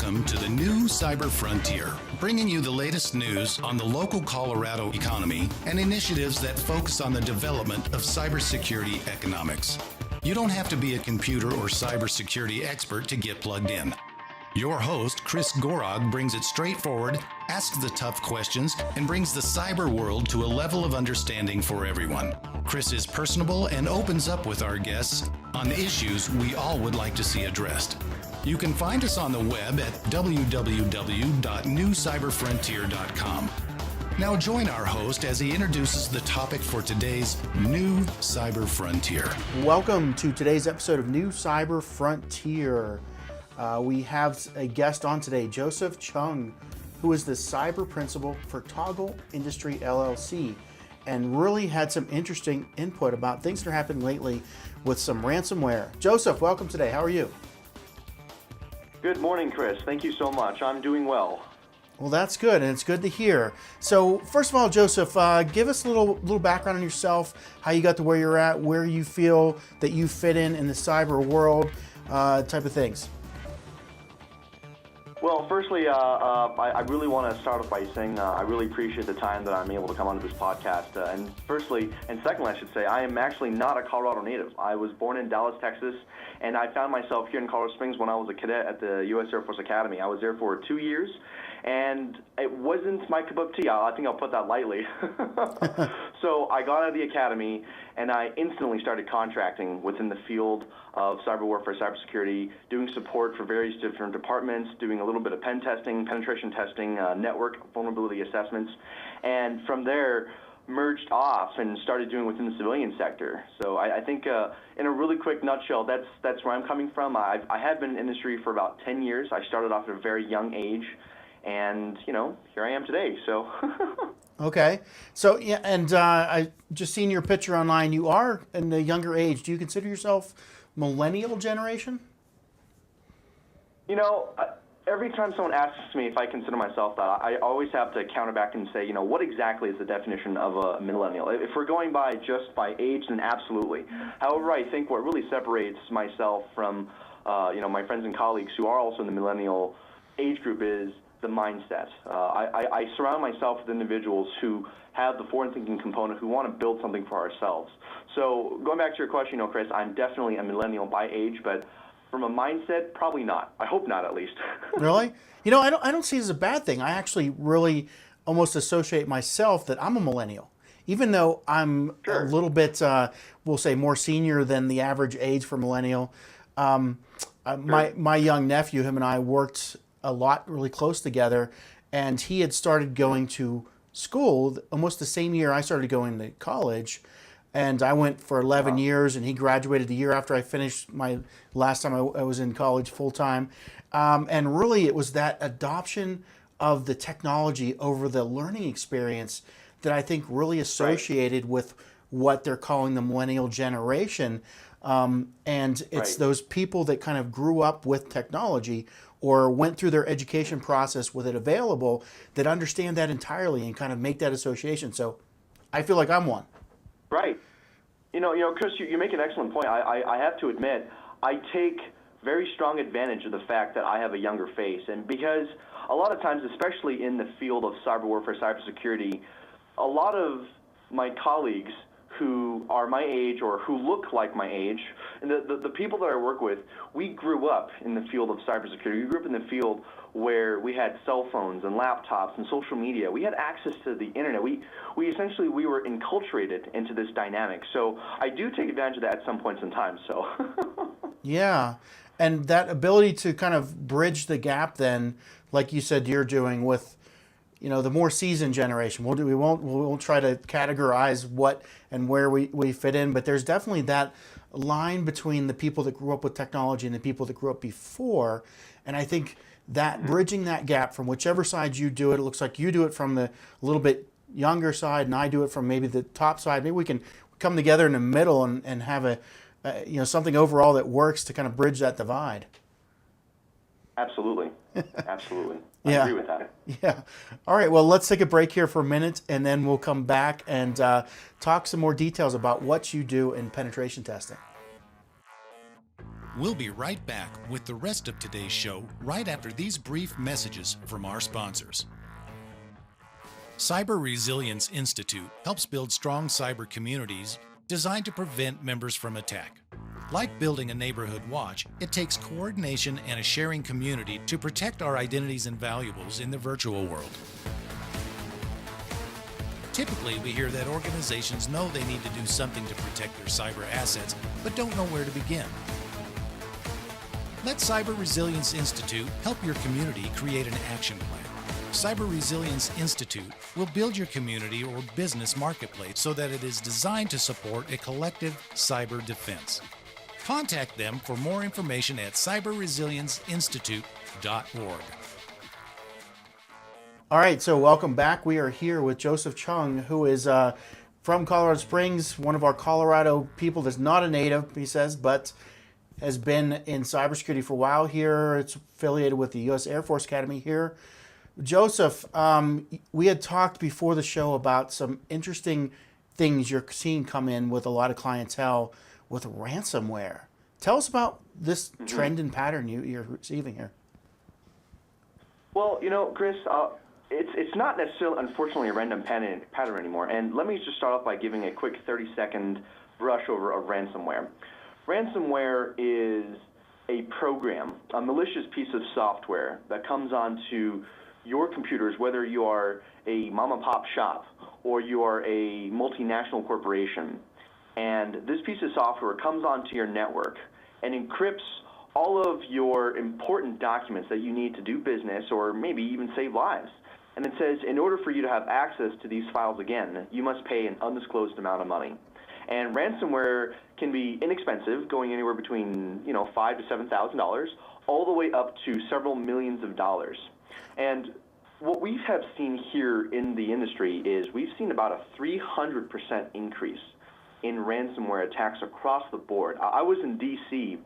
Welcome to the new Cyber Frontier, bringing you the latest news on the local Colorado economy and initiatives that focus on the development of cybersecurity economics. You don't have to be a computer or cybersecurity expert to get plugged in. Your host, Chris Gorog, brings it straightforward, asks the tough questions, and brings the cyber world to a level of understanding for everyone. Chris is personable and opens up with our guests on issues we all would like to see addressed. You can find us on the web at www.newcyberfrontier.com. Now join our host as he introduces the topic for today's New Cyber Frontier. Welcome to today's episode of New Cyber Frontier. We have a guest on today, Joseph Chung, who is the cyber principal for Toggle Industry LLC, and really had some interesting input about things that are happening lately with some ransomware. Joseph, welcome today. How are you? Good morning, Chris. Thank you so much. I'm doing well. Well, that's good, and it's good to hear. So, first of all, Joseph, give us a little background on yourself, how you got to where you're at, where you feel that you fit in the cyber world, type of things. Well, firstly, I really want to start off by saying I really appreciate the time that I'm able to come onto this podcast. And secondly, I should say, I am actually not a Colorado native. I was born in Dallas, Texas, and I found myself here in Colorado Springs when I was a cadet at the U.S. Air Force Academy. I was there for 2 years, and it wasn't my cup of tea. I think I'll put that lightly. So I got out of the academy, and I instantly started contracting within the field of cyber warfare, cybersecurity, doing support for various different departments, doing a little bit of pen testing, penetration testing, network vulnerability assessments, and from there merged off and started doing within the civilian sector. So I think in a really quick nutshell, that's where I'm coming from. I have been in the industry for about 10 years. I started off at a very young age, and here I am today. So Okay. So, yeah, and I just seen your picture online. You are in a younger age. Do you consider yourself Millennial generation? Every time someone asks me if I consider myself that, I always have to counter back and say, what exactly is the definition of a millennial? If we're going by just by age, then absolutely. However, I think what really separates myself from, my friends and colleagues who are also in the millennial age group is the mindset. I surround myself with individuals who have the forward-thinking component, who want to build something for ourselves. So going back to your question, Chris, I'm definitely a millennial by age, but from a mindset, probably not. I hope not, at least. Really? I don't see it as a bad thing. I actually really almost associate myself that I'm a millennial, even though I'm Sure. a little bit, we'll say, more senior than the average age for millennial. My young nephew, him and I worked a lot really close together, and he had started going to school almost the same year I started going to college. And I went for 11 years, and he graduated the year after I finished my last time I was in college full time. And really, it was that adoption of the technology over the learning experience that I think really associated with what they're calling the millennial generation. And it's those people that kind of grew up with technology or went through their education process with it available that understand that entirely and kind of make that association. So I feel like I'm one. Right. Chris, you make an excellent point. I have to admit, I take very strong advantage of the fact that I have a younger face. And because a lot of times, especially in the field of cyber warfare, cybersecurity, a lot of my colleagues who are my age or who look like my age, and the people that I work with, we grew up in the field of cybersecurity. We grew up in the field where we had cell phones and laptops and social media. We had access to the internet. We essentially were enculturated into this dynamic. So I do take advantage of that at some points in time. So Yeah, and that ability to kind of bridge the gap then, like you said you're doing with the more seasoned generation. We won't try to categorize what and where we fit in, but there's definitely that line between the people that grew up with technology and the people that grew up before. And I think that bridging that gap from whichever side you do it looks like you do it from the little bit younger side and I do it from maybe the top side. Maybe we can come together in the middle and have something overall that works to kind of bridge that divide. Absolutely. Absolutely. I Yeah. agree with that. Yeah. All right. Well, let's take a break here for a minute, and then we'll come back and talk some more details about what you do in penetration testing. We'll be right back with the rest of today's show right after these brief messages from our sponsors. Cyber Resilience Institute helps build strong cyber communities designed to prevent members from attack. Like building a neighborhood watch, it takes coordination and a sharing community to protect our identities and valuables in the virtual world. Typically, we hear that organizations know they need to do something to protect their cyber assets, but don't know where to begin. Let Cyber Resilience Institute help your community create an action plan. Cyber Resilience Institute will build your community or business marketplace so that it is designed to support a collective cyber defense. Contact them for more information at cyberresilienceinstitute.org. All right, so welcome back. We are here with Joseph Chung, who is from Colorado Springs, one of our Colorado people that's not a native, he says, but has been in cybersecurity for a while here. It's affiliated with the U.S. Air Force Academy here. Joseph, we had talked before the show about some interesting things you're seeing come in with a lot of clientele with ransomware. Tell us about this trend and pattern you're receiving here. Well, Chris, it's not necessarily, unfortunately, a random pattern anymore. And let me just start off by giving a quick 30-second brush over of ransomware. Ransomware is a program, a malicious piece of software that comes onto your computers, whether you are a mom-and-pop shop or you are a multinational corporation. And this piece of software comes onto your network and encrypts all of your important documents that you need to do business or maybe even save lives. And it says, in order for you to have access to these files again, you must pay an undisclosed amount of money. And ransomware can be inexpensive, going anywhere between $5,000 to $7,000, all the way up to several millions of dollars. And what we have seen here in the industry is we've seen about a 300% increase in ransomware attacks across the board. I was in D.C.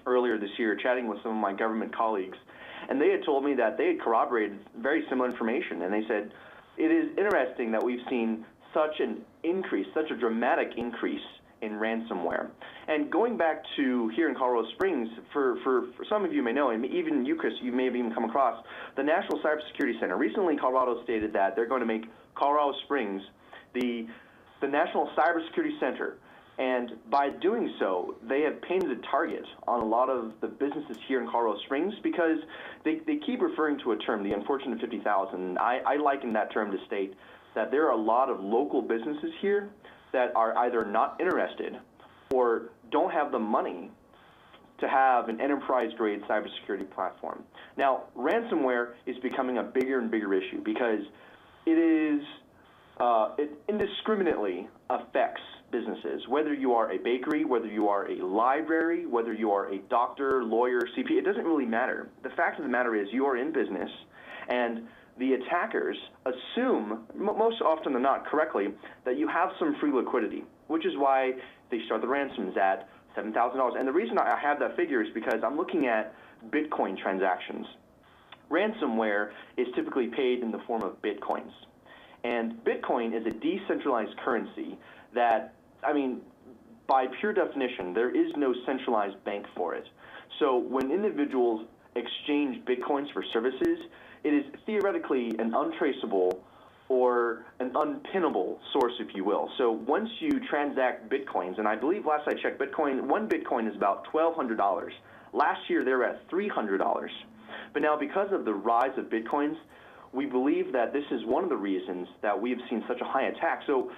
earlier this year chatting with some of my government colleagues, and they had told me that they had corroborated very similar information. And they said, it is interesting that we've seen such an increase, such a dramatic increase in ransomware. And going back to here in Colorado Springs, for some of you may know, and even you, Chris, you may have even come across, the National Cybersecurity Center. Recently, Colorado stated that they're going to make Colorado Springs the National Cybersecurity Center. And by doing so, they have painted a target on a lot of the businesses here in Colorado Springs because they keep referring to a term, the unfortunate 50,000. I liken that term to state that there are a lot of local businesses here that are either not interested or don't have the money to have an enterprise-grade cybersecurity platform. Now, ransomware is becoming a bigger and bigger issue because it indiscriminately affects businesses, whether you are a bakery, whether you are a library, whether you are a doctor, lawyer, CP, it doesn't really matter. The fact of the matter is you are in business, and the attackers assume, most often than not correctly, that you have some free liquidity, which is why they start the ransoms at $7,000. And the reason I have that figure is because I'm looking at Bitcoin transactions. Ransomware is typically paid in the form of Bitcoins. And Bitcoin is a decentralized currency that, by pure definition, there is no centralized bank for it. So when individuals exchange Bitcoins for services, it is theoretically an untraceable or an unpinnable source, if you will. So once you transact Bitcoins, and I believe last I checked, one Bitcoin is about $1,200. Last year they were at $300. But now because of the rise of Bitcoins, we believe that this is one of the reasons that we have seen such a high attack. So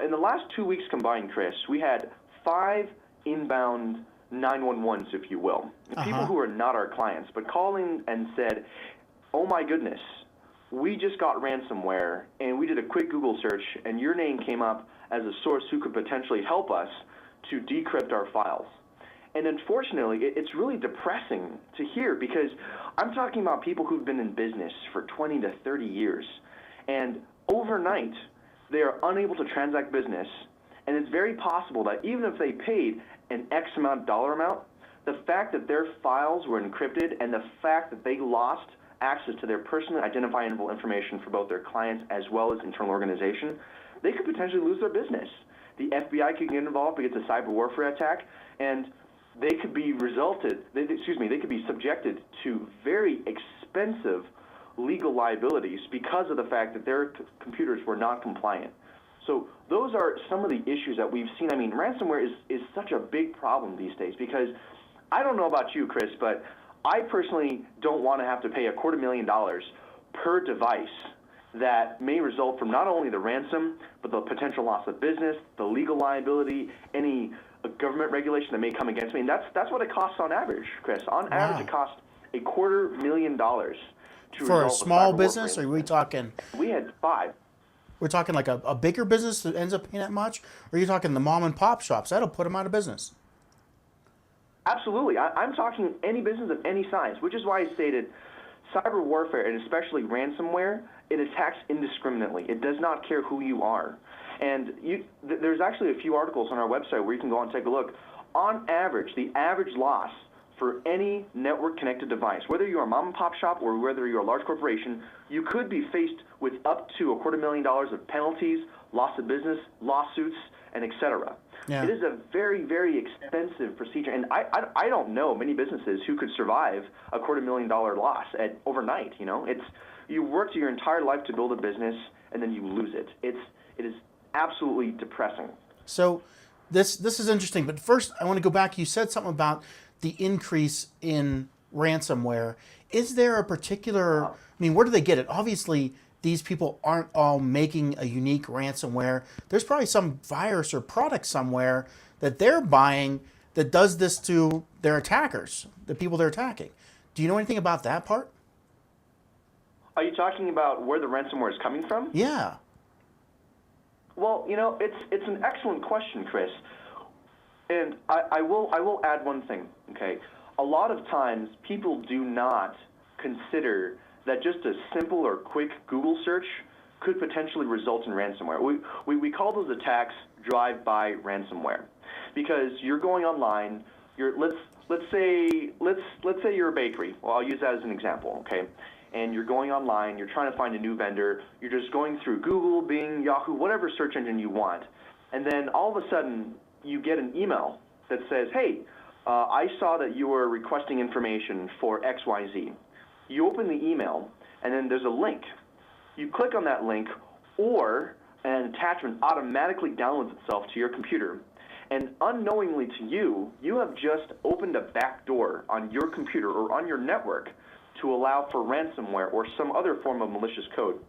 in the last 2 weeks combined, Chris, we had 5 inbound 911s, if you will. People who are not our clients, but calling and said, oh my goodness, we just got ransomware, and we did a quick Google search, and your name came up as a source who could potentially help us to decrypt our files. And unfortunately, it's really depressing to hear because I'm talking about people who've been in business for 20 to 30 years, and overnight, they are unable to transact business, and it's very possible that even if they paid an X dollar amount, the fact that their files were encrypted and the fact that they lost access to their personally identifiable information for both their clients as well as internal organization, they could potentially lose their business. The FBI could get involved because it's a cyber warfare attack, and they could be they could be subjected to very expensive legal liabilities because of the fact that their computers were not compliant. So those are some of the issues that we've seen. I mean, ransomware is such a big problem these days because I don't know about you, Chris, but I personally don't want to have to pay $250,000 per device that may result from not only the ransom, but the potential loss of business, the legal liability, any government regulation that may come against me. And that's what it costs on average, Chris. On average, it costs $250,000 to for a resolve small cyber business. warfare Or are we talking? We had 5. We're talking like a bigger business that ends up paying that much, or are you talking the mom and pop shops? That'll put them out of business. Absolutely. I'm talking any business of any size, which is why I stated cyber warfare, and especially ransomware, it attacks indiscriminately. It does not care who you are. And there's actually a few articles on our website where you can go and take a look. On average, the average loss for any network-connected device, whether you're a mom-and-pop shop or whether you're a large corporation, you could be faced with up to $250,000 of penalties, loss of business, lawsuits, and et cetera. Yeah. It is a very, very expensive procedure, and I don't know many businesses who could survive a $250,000 loss overnight. You know, you worked your entire life to build a business, and then you lose it. It is absolutely depressing. So this is interesting, but first I want to go back. You said something about the increase in ransomware. Is there a particular, I mean, where do they get it? Obviously, these people aren't all making a unique ransomware. There's probably some virus or product somewhere that they're buying that does this to their attackers, the people they're attacking. Do you know anything about that part? Are you talking about where the ransomware is coming from? Yeah. Well, you know, it's an excellent question, Chris. And I will add one thing, okay? A lot of times people do not consider that just a simple or quick Google search could potentially result in ransomware. We call those attacks drive-by ransomware because you're going online. Let's say you're a bakery. Well, I'll use that as an example, okay? And you're going online. You're trying to find a new vendor. You're just going through Google, Bing, Yahoo, whatever search engine you want, and then all of a sudden you get an email that says, "Hey, I saw that you were requesting information for XYZ." You open the email, and then there's a link. You click on that link, or an attachment automatically downloads itself to your computer. And unknowingly to you, you have just opened a back door on your computer or on your network to allow for ransomware or some other form of malicious code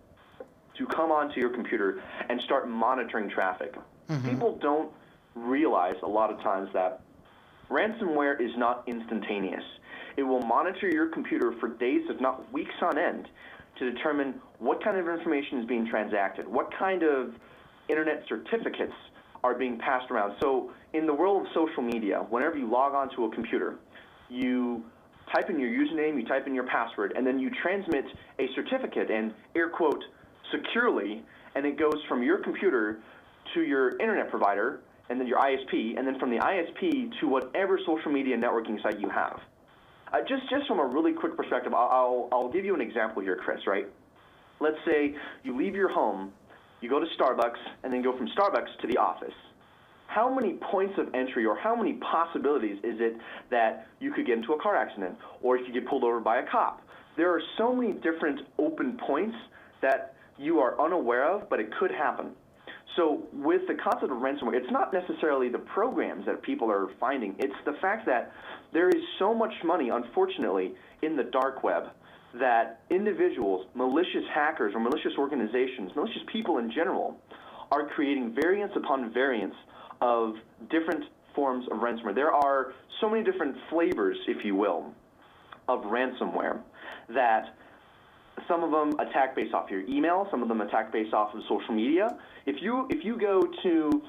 to come onto your computer and start monitoring traffic. Mm-hmm. People don't realize a lot of times that ransomware is not instantaneous. It will monitor your computer for days, if not weeks on end, to determine what kind of information is being transacted, what kind of internet certificates are being passed around. So in the world of social media, whenever you log onto a computer, you type in your username, you type in your password, and then you transmit a certificate, and air quote, securely, and it goes from your computer to your internet provider, and then your ISP, and then from the ISP to whatever social media networking site you have. Just from a really quick perspective, I'll give you an example here, Chris, right? Let's say you leave your home, you go to Starbucks, and then go from Starbucks to the office. How many points of entry or how many possibilities is it that you could get into a car accident or if you get pulled over by a cop? There are so many different open points that you are unaware of, but it could happen. So with the concept of ransomware, it's not necessarily the programs that people are finding. It's the fact that there is so much money, unfortunately, in the dark web that individuals, malicious hackers or malicious organizations, malicious people in general, are creating variants upon variants of different forms of ransomware. There are so many different flavors, if you will, of ransomware that some of them attack based off your email, some of them attack based off of social media. If you go to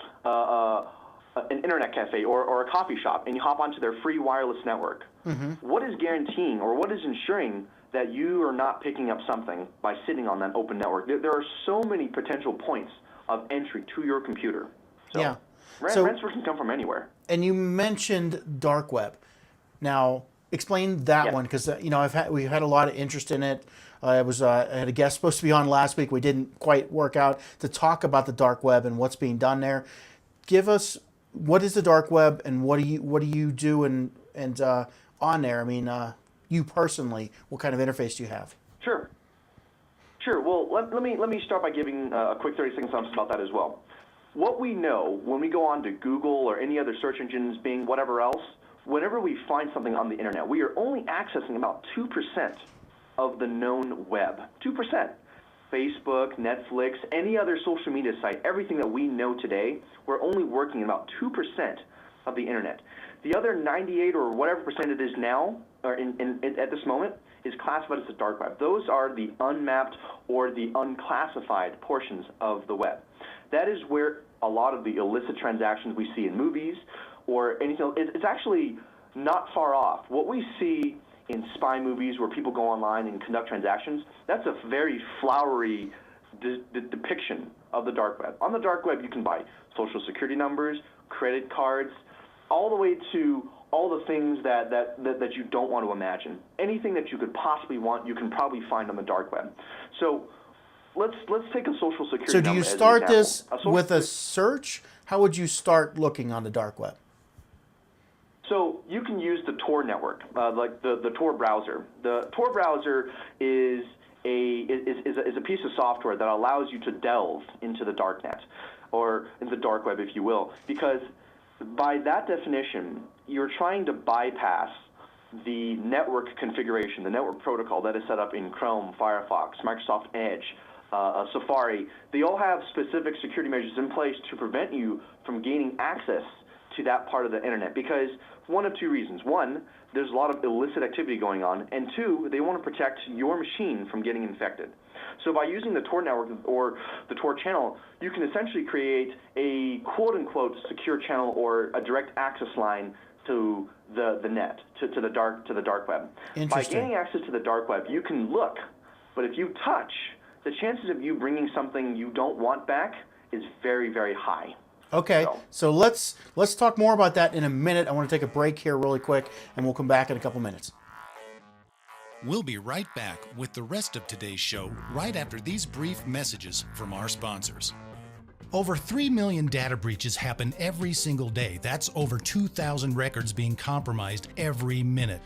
an internet cafe or a coffee shop and you hop onto their free wireless network, mm-hmm. What is guaranteeing or what is ensuring that you are not picking up something by sitting on that open network? There are so many potential points of entry to your computer. So, yeah. Ransomware can come from anywhere. And you mentioned dark web. Now, explain that one, because we've had a lot of interest in it. I had a guest supposed to be on last week. We didn't quite work out to talk about the dark web and what's being done there. Give us what is the dark web, and what do you do and on there? I mean, you personally, what kind of interface do you have? Sure. Sure. Well, let me start by giving a quick 30-second synopsis about that as well. What we know when we go on to Google or any other search engines, Bing, whatever else, whenever we find something on the internet, we are only accessing about 2% of the known web. 2%. Facebook, Netflix, any other social media site, everything that we know today, we're only working about 2% of the internet. The other 98 or whatever percent it is now, or at this moment, is classified as the dark web. Those are the unmapped or the unclassified portions of the web. That is where a lot of the illicit transactions we see in movies or anything, it's actually not far off. What we see in spy movies where people go online and conduct transactions, that's a very flowery depiction of the dark web. On the dark web, you can buy social security numbers, credit cards, all the way to all the things that you don't want to imagine. Anything that you could possibly want, you can probably find on the dark web. So let's take a social security number. So do you start this with a search? How would you start looking on the dark web? So you can use the Tor network, like the Tor browser. The Tor browser is a piece of software that allows you to delve into the dark net, or in the dark web, if you will, because by that definition, you're trying to bypass the network configuration, the network protocol that is set up in Chrome, Firefox, Microsoft Edge, Safari. They all have specific security measures in place to prevent you from gaining access to that part of the internet, because one of two reasons. One, there's a lot of illicit activity going on, and two, they want to protect your machine from getting infected. So by using the Tor network or the Tor channel, you can essentially create a quote-unquote secure channel or a direct access line to the net, to the dark web. By gaining access to the dark web, you can look, but if you touch, the chances of you bringing something you don't want back is very, very high. Okay, so let's talk more about that in a minute. I want to take a break here really quick, and we'll come back in a couple minutes. We'll be right back with the rest of today's show right after these brief messages from our sponsors. Over 3 million data breaches happen every single day. That's over 2,000 records being compromised every minute.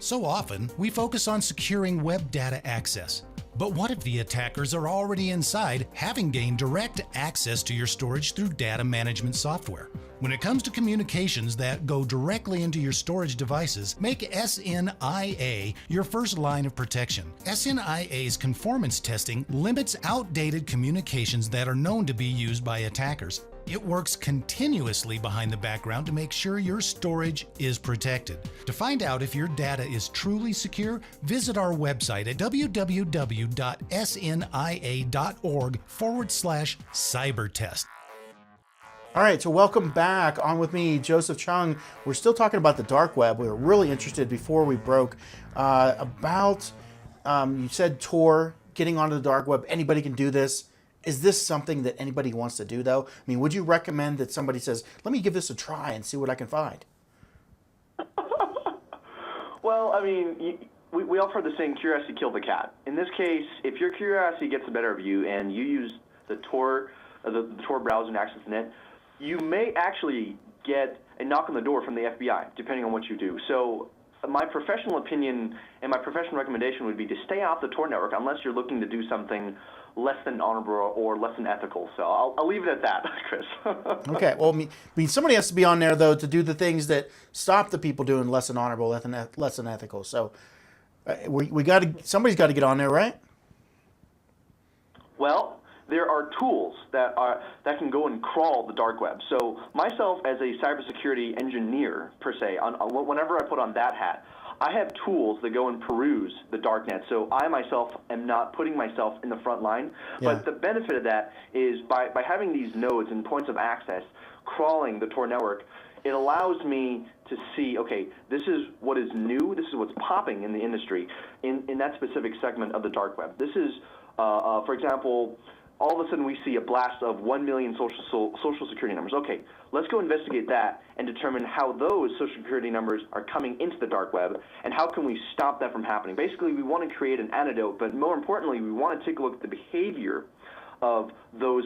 So often, we focus on securing web data access. But what if the attackers are already inside, having gained direct access to your storage through data management software? When it comes to communications that go directly into your storage devices, make SNIA your first line of protection. SNIA's conformance testing limits outdated communications that are known to be used by attackers. It works continuously behind the background to make sure your storage is protected. To find out if your data is truly secure, visit our website at www.snia.org/cybertest. All right, so welcome back. On with me, Joseph Chung. We're still talking about the dark web. We were really interested before we broke about, you said Tor, getting onto the dark web. Anybody can do this. Is this something that anybody wants to do, though? I mean, would you recommend that somebody says, let me give this a try and see what I can find? Well, I mean, we all heard the saying, curiosity killed the cat. In this case, if your curiosity gets the better of you and you use the Tor browser and access the net, you may actually get a knock on the door from the FBI, depending on what you do. So my professional opinion and my professional recommendation would be to stay off the Tor network unless you're looking to do something less than honorable or less than ethical. So I'll leave it at that, Chris. Okay. Well, I mean, somebody has to be on there, though, to do the things that stop the people doing less than honorable, less than ethical. So somebody's got to get on there, right? Well, there are tools that can go and crawl the dark web. So myself, as a cybersecurity engineer per se, whenever I put on that hat, I have tools that go and peruse the darknet. So I myself am not putting myself in the front line. Yeah. But the benefit of that is by having these nodes and points of access crawling the Tor network, it allows me to see, okay, this is what is new, this is what's popping in the industry in that specific segment of the dark web. This is, for example, all of a sudden we see a blast of 1 million social security numbers. Okay, let's go investigate that and determine how those social security numbers are coming into the dark web and how can we stop that from happening. Basically, we want to create an antidote, but more importantly, we want to take a look at the behavior of those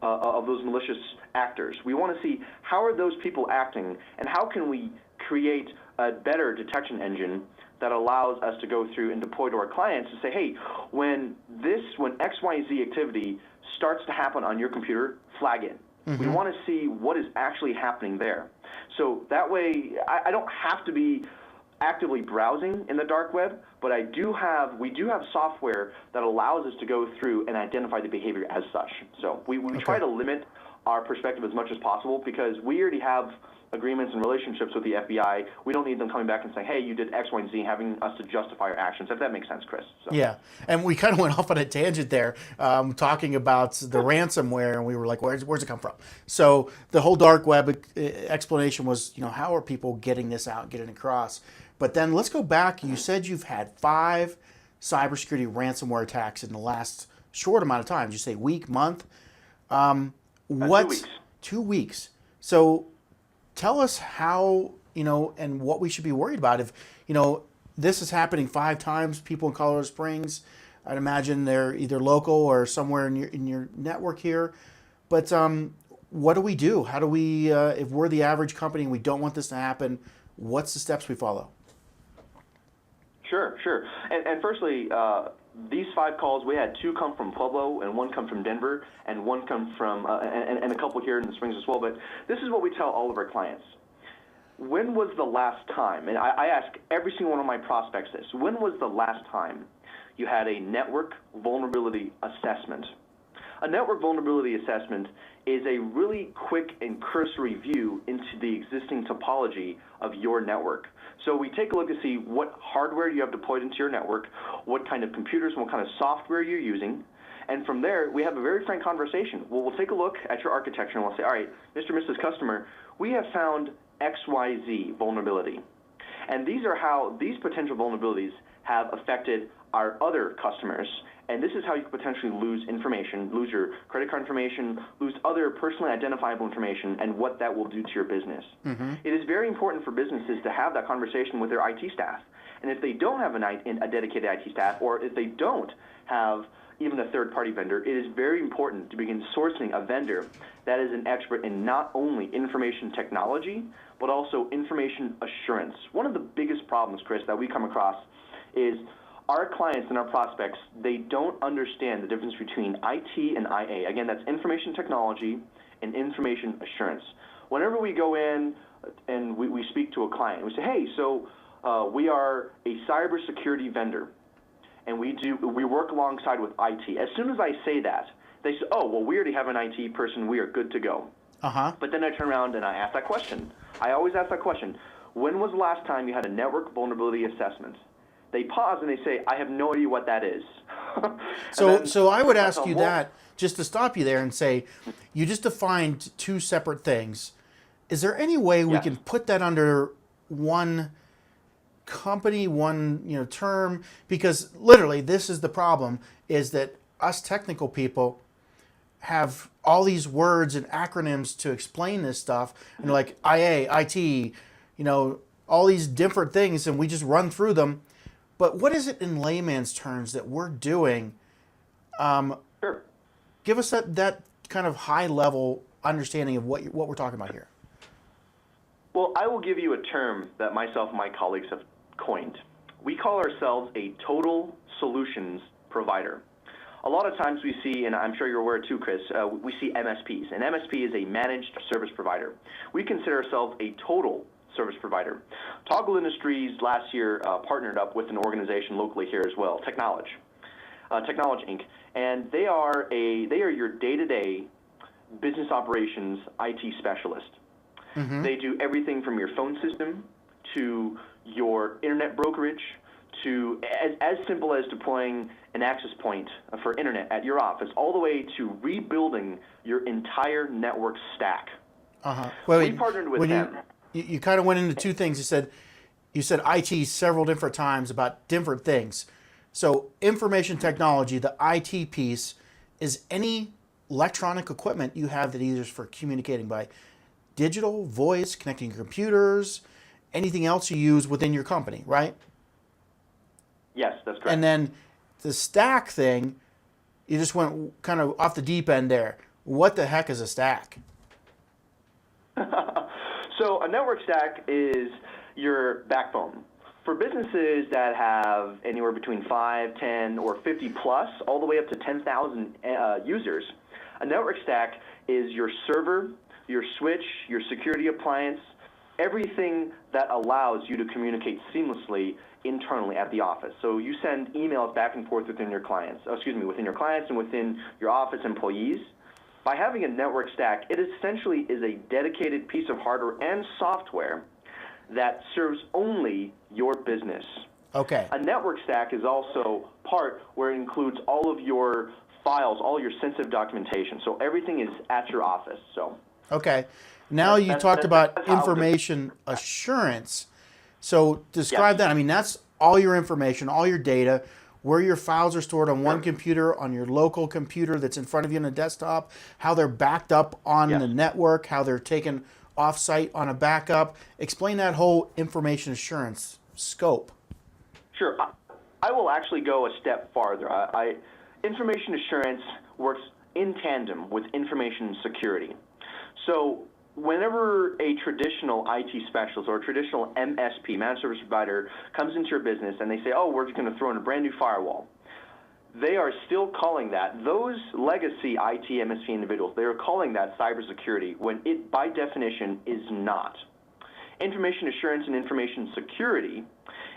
of those malicious actors. We want to see how are those people acting, and how can we create a better detection engine that allows us to go through and deploy to our clients to say, hey, when XYZ activity starts to happen on your computer, flag it. We want to see what is actually happening there. So that way, I don't have to be actively browsing in the dark web, but we do have software that allows us to go through and identify the behavior as such. So we try to limit our perspective as much as possible, because we already have agreements and relationships with the FBI. We don't need them coming back and saying, hey, you did X, Y, and Z, having us to justify our actions, if that makes sense, Chris. So. Yeah, and we kind of went off on a tangent there, talking about the ransomware, and we were like, where's it come from? So the whole dark web explanation was, how are people getting this out, getting it across? But then let's go back. You said you've had 5 cybersecurity ransomware attacks in the last short amount of time. Did you say week, month? 2 weeks. 2 weeks. So tell us how, and what we should be worried about. If, this is happening 5 times, people in Colorado Springs, I'd imagine they're either local or somewhere in your network here. But what do we do? How do we, if we're the average company and we don't want this to happen, what's the steps we follow? Sure. And firstly, these 5 calls, we had 2 come from Pueblo and 1 come from Denver and 1 come from, and a couple here in the Springs as well. But this is what we tell all of our clients. When was the last time, and I ask every single one of my prospects this, when was the last time you had a network vulnerability assessment? A network vulnerability assessment is a really quick and cursory view into the existing topology of your network. So we take a look to see what hardware you have deployed into your network, what kind of computers and what kind of software you're using, and from there we have a very frank conversation. Well, we'll take a look at your architecture and we'll say, all right, Mr. and Mrs. Customer, we have found XYZ vulnerability. And these are how these potential vulnerabilities have affected our other customers. And this is how you could potentially lose information, lose your credit card information, lose other personally identifiable information, and what that will do to your business. It is very important for businesses to have that conversation with their IT staff. And if they don't have a dedicated IT staff, or if they don't have even a third-party vendor, it is very important to begin sourcing a vendor that is an expert in not only information technology, but also information assurance. One of the biggest problems, Chris, that we come across is our clients and our prospects, they don't understand the difference between IT and IA. Again, that's information technology and information assurance. Whenever we go in and we speak to a client, we say, hey, so we are a cybersecurity vendor, and we work alongside with IT. As soon as I say that, they say, oh, well, we already have an IT person. We are good to go. But then I turn around and I ask that question. I always ask that question. When was the last time you had a network vulnerability assessment? They pause and they say, I have no idea what that is. So I would ask you that, just to stop you there and say, you just defined 2 separate things. Is there any way we can put that under one company, one term? Because literally this is the problem, is that us technical people have all these words and acronyms to explain this stuff, and like IA, IT, all these different things, and we just run through them. But what is it in layman's terms that we're doing? Sure. Give us that kind of high-level understanding of what we're talking about here. Well, I will give you a term that myself and my colleagues have coined. We call ourselves a total solutions provider. A lot of times we see, and I'm sure you're aware too, Chris, we see MSPs. And MSP is a managed service provider. We consider ourselves a total service provider. Toggle Industries last year partnered up with an organization locally here as well, Technology Inc. And they are your day-to-day business operations IT specialist. They do everything from your phone system to your internet brokerage to as simple as deploying an access point for internet at your office, all the way to rebuilding your entire network stack. Well, we partnered with them. You kind of went into 2 things. You said IT several different times about different things. So information technology, the IT piece, is any electronic equipment you have that either is for communicating by digital, voice, connecting your computers, anything else you use within your company, right? Yes, that's correct. And then the stack thing, you just went kind of off the deep end there. What the heck is a stack? So a network stack is your backbone. For businesses that have anywhere between 5, 10, or 50 plus, all the way up to 10,000 users, a network stack is your server, your switch, your security appliance, everything that allows you to communicate seamlessly internally at the office. So you send emails back and forth within your clients, within your clients and within your office employees. By having a network stack, it essentially is a dedicated piece of hardware and software that serves only your business. Okay. A network stack is also part where it includes all of your files, all your sensitive documentation. So everything is at your office. So. Okay. Now you talked about information assurance. So describe that. I mean, that's all your information, all your data, where your files are stored on one computer, on your local computer that's in front of you on a desktop, how they're backed up on the network, how they're taken off-site on a backup. Explain that whole information assurance scope. Sure. I will actually go a step farther. Information assurance works in tandem with information security. So whenever a traditional IT specialist or a traditional MSP, managed service provider, comes into your business and they say, oh, we're just going to throw in a brand new firewall, they are still calling that, those legacy IT MSP individuals, they are calling that cybersecurity when it, by definition, is not. Information assurance and information security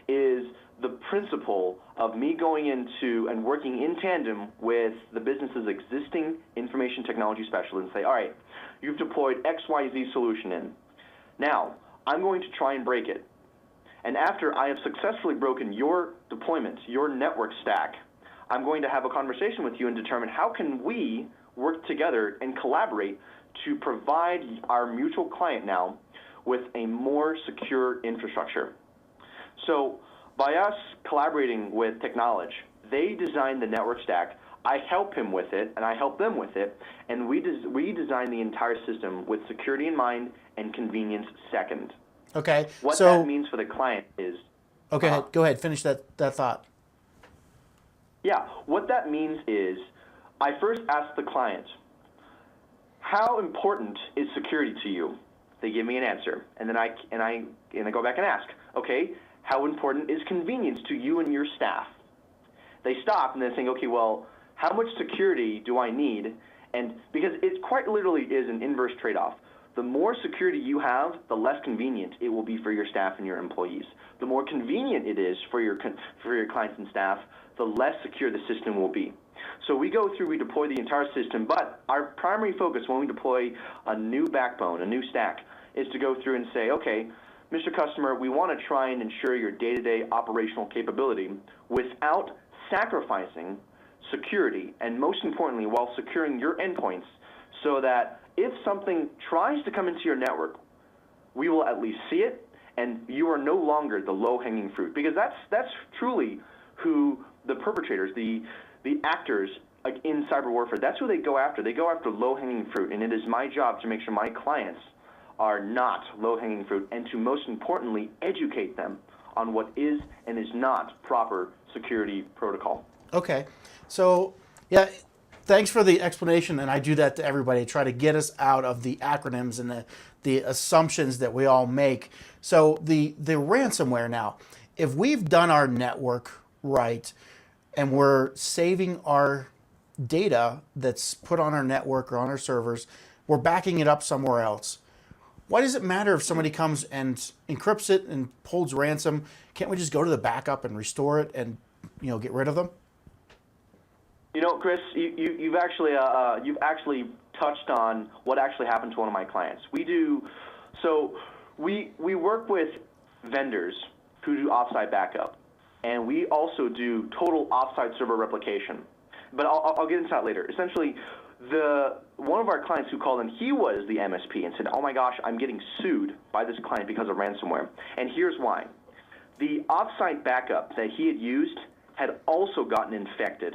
is the principle of me going into and working in tandem with the business's existing information technology specialist and say, all right, you've deployed XYZ solution in. Now, I'm going to try and break it. And after I have successfully broken your deployment, your network stack, I'm going to have a conversation with you and determine how can we work together and collaborate to provide our mutual client now with a more secure infrastructure. So by us collaborating with Technology, they design the network stack, I help him with it, and I help them with it, and we design the entire system with security in mind and convenience second. Okay. What that means for the client is... Okay, go ahead, finish that thought. Yeah, what that means is I first ask the client, how important is security to you? They give me an answer, and then I go back and ask, okay, how important is convenience to you and your staff? They stop and they're saying, okay, well, how much security do I need? And because it quite literally is an inverse trade-off. The more security you have, the less convenient it will be for your staff and your employees. The more convenient it is for your clients and staff, the less secure the system will be. So we deploy the entire system, but our primary focus when we deploy a new backbone, a new stack, is to go through and say, okay, Mr. Customer, we want to try and ensure your day-to-day operational capability without sacrificing security, and most importantly, while securing your endpoints so that if something tries to come into your network, we will at least see it, and you are no longer the low-hanging fruit. Because that's truly who the perpetrators, the actors in cyber warfare, that's who they go after. They go after low-hanging fruit, and it is my job to make sure my clients are not low-hanging fruit, and to most importantly, educate them on what is and is not proper security protocol. Okay, so yeah, thanks for the explanation, and I do that to everybody, try to get us out of the acronyms and the assumptions that we all make. So the ransomware now, if we've done our network right and we're saving our data that's put on our network or on our servers, we're backing it up somewhere else. Why does it matter if somebody comes and encrypts it and holds ransom? Can't we just go to the backup and restore it and get rid of them? You know, Chris, you've actually touched on what actually happened to one of my clients. We work with vendors who do offsite backup, and we also do total offsite server replication. But I'll get into that later. Essentially, one of our clients who called in, he was the MSP and said, oh my gosh, I'm getting sued by this client because of ransomware. And here's why. The offsite backup that he had used had also gotten infected.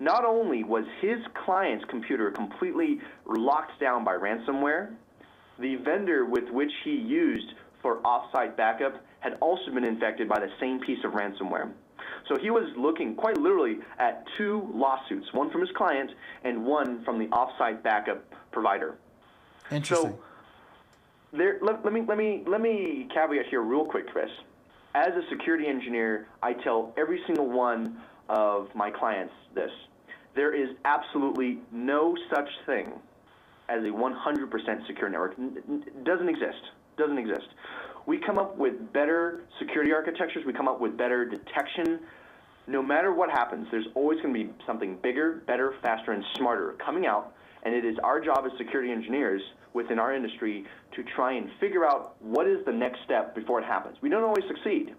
Not only was his client's computer completely locked down by ransomware, the vendor with which he used for offsite backup had also been infected by the same piece of ransomware. So he was looking quite literally at 2 lawsuits, one from his client and one from the offsite backup provider. Interesting. So let me caveat here real quick, Chris. As a security engineer, I tell every single one of my clients this. There is absolutely no such thing as a 100% secure network. It doesn't exist. Doesn't exist. We come up with better security architectures. We come up with better detection. No matter what happens, there's always going to be something bigger, better, faster, and smarter coming out. And it is our job as security engineers within our industry to try and figure out what is the next step before it happens. We don't always succeed,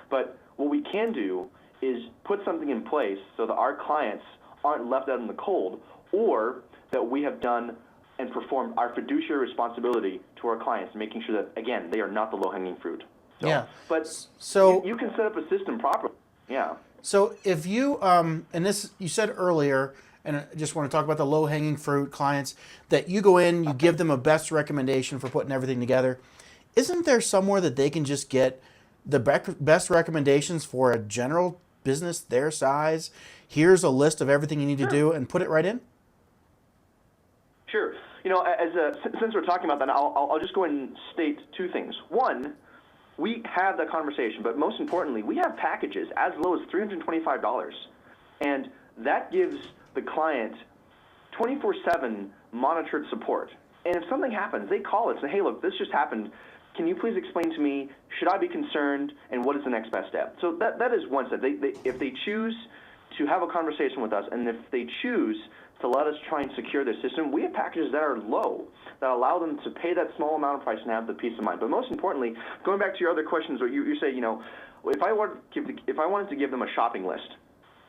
but what we can do is put something in place so that our clients aren't left out in the cold, or that we have done and performed our fiduciary responsibility to our clients, making sure that, again, they are not the low-hanging fruit. So, yeah. But so you can set up a system properly. Yeah. So if you, and this you said earlier, and I just want to talk about the low-hanging fruit clients, that you go in, you give them a best recommendation for putting everything together. Isn't there somewhere that they can just get the best recommendations for a general business their size? Here's a list of everything you need to do, and put it right in? Sure. You know, since we're talking about that, I'll just go and state 2 things. One, we have that conversation, but most importantly, we have packages as low as $325, and that gives the client 24/7 monitored support. And if something happens, they call it and say, hey, look, this just happened. Can you please explain to me, should I be concerned, and what is the next best step? So that is one step. If they choose to have a conversation with us, and if they choose to let us try and secure their system, we have packages that are low that allow them to pay that small amount of price and have the peace of mind. But most importantly, going back to your other questions, where you say, you know, if I wanted to give them a shopping list,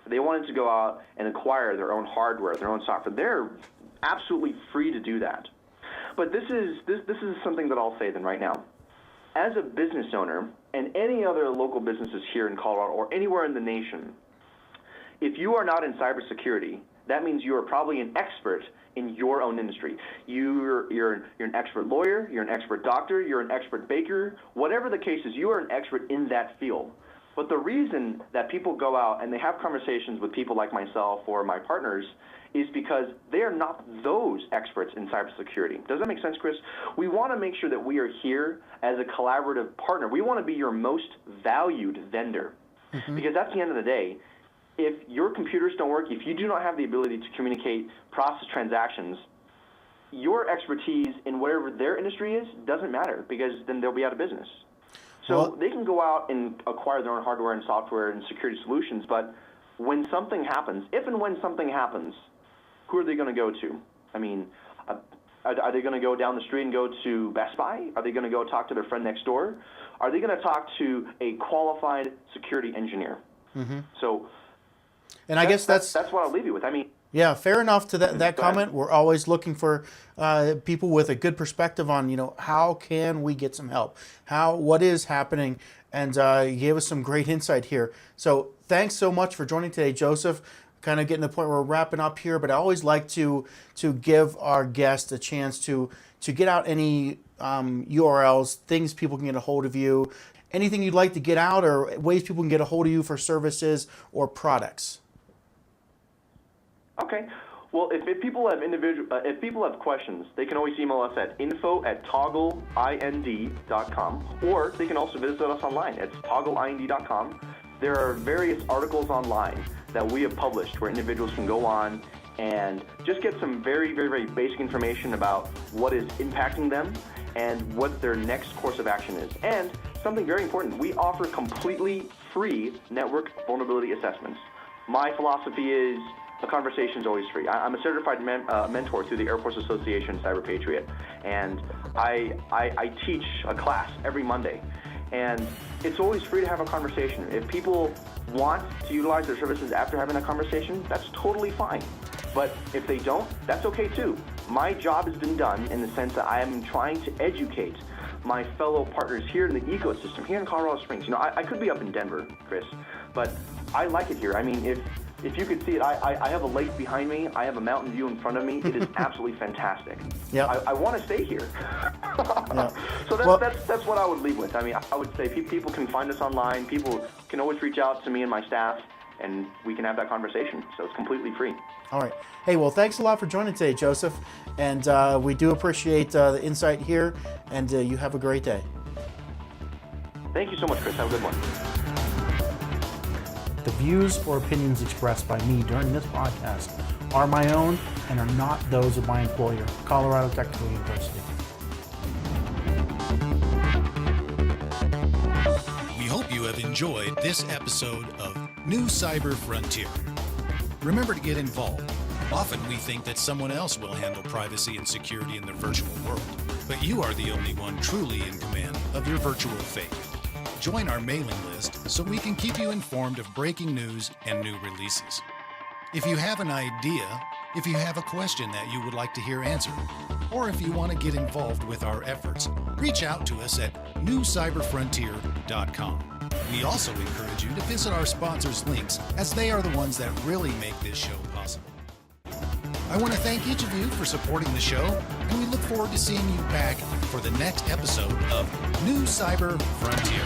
they wanted to go out and acquire their own hardware, their own software, they're absolutely free to do that. But this is something that I'll say then right now. As a business owner, and any other local businesses here in Colorado or anywhere in the nation, if you are not in cybersecurity, that means you are probably an expert in your own industry. You're an expert lawyer, you're an expert doctor, you're an expert baker, whatever the case is, you are an expert in that field. But the reason that people go out and they have conversations with people like myself or my partners is because they are not those experts in cybersecurity. Does that make sense, Chris? We want to make sure that we are here as a collaborative partner. We want to be your most valued vendor, because at the end of the day, if your computers don't work, if you do not have the ability to communicate, process transactions, your expertise in whatever their industry is doesn't matter, because then they'll be out of business. So they can go out and acquire their own hardware and software and security solutions, but when something happens, if and when something happens, who are they going to go to? I mean, are they going to go down the street and go to Best Buy? Are they going to go talk to their friend next door? Are they going to talk to a qualified security engineer? So, and I guess that's what I'll leave you with. I mean, yeah, fair enough to that comment. We're always looking for people with a good perspective on, you know, how can we get some help? What is happening? And you gave us some great insight here. So thanks so much for joining today, Joseph. Kind of getting to the point where we're wrapping up here, but I always like to give our guests a chance to get out any URLs, things people can get a hold of you, anything you'd like to get out, or ways people can get a hold of you for services or products. Okay. Well, if people have questions, they can always email us at info@toggleind.com, or they can also visit us online. It's toggleind.com. There are various articles online that we have published where individuals can go on and just get some very, very, very basic information about what is impacting them and what their next course of action is. And something very important, we offer completely free network vulnerability assessments. My philosophy is the conversation is always free. I'm a certified mentor through the Air Force Association Cyber Patriot, and I teach a class every Monday. And it's always free to have a conversation. If people want to utilize their services after having that conversation, that's totally fine. But if they don't, that's okay too. My job has been done in the sense that I am trying to educate my fellow partners here in the ecosystem, here in Colorado Springs. You know, I could be up in Denver, Chris, but I like it here. I mean, if you could see it, I have a lake behind me. I have a mountain view in front of me. It is absolutely fantastic. Yeah. I want to stay here. So that's what I would leave with. I mean, I would say people can find us online. People can always reach out to me and my staff, and we can have that conversation. So it's completely free. All right. Hey, well, thanks a lot for joining today, Joseph. And we do appreciate the insight here, and you have a great day. Thank you so much, Chris. Have a good one. The views or opinions expressed by me during this podcast are my own and are not those of my employer, Colorado Technical University. We hope you have enjoyed this episode of New Cyber Frontier. Remember to get involved. Often we think that someone else will handle privacy and security in the virtual world, but you are the only one truly in command of your virtual fate. Join our mailing list so we can keep you informed of breaking news and new releases. If you have an idea, if you have a question that you would like to hear answered, or if you want to get involved with our efforts, reach out to us at newcyberfrontier.com. We also encourage you to visit our sponsors' links, as they are the ones that really make this show possible. I want to thank each of you for supporting the show, and we look forward to seeing you back for the next episode of New Cyber Frontier.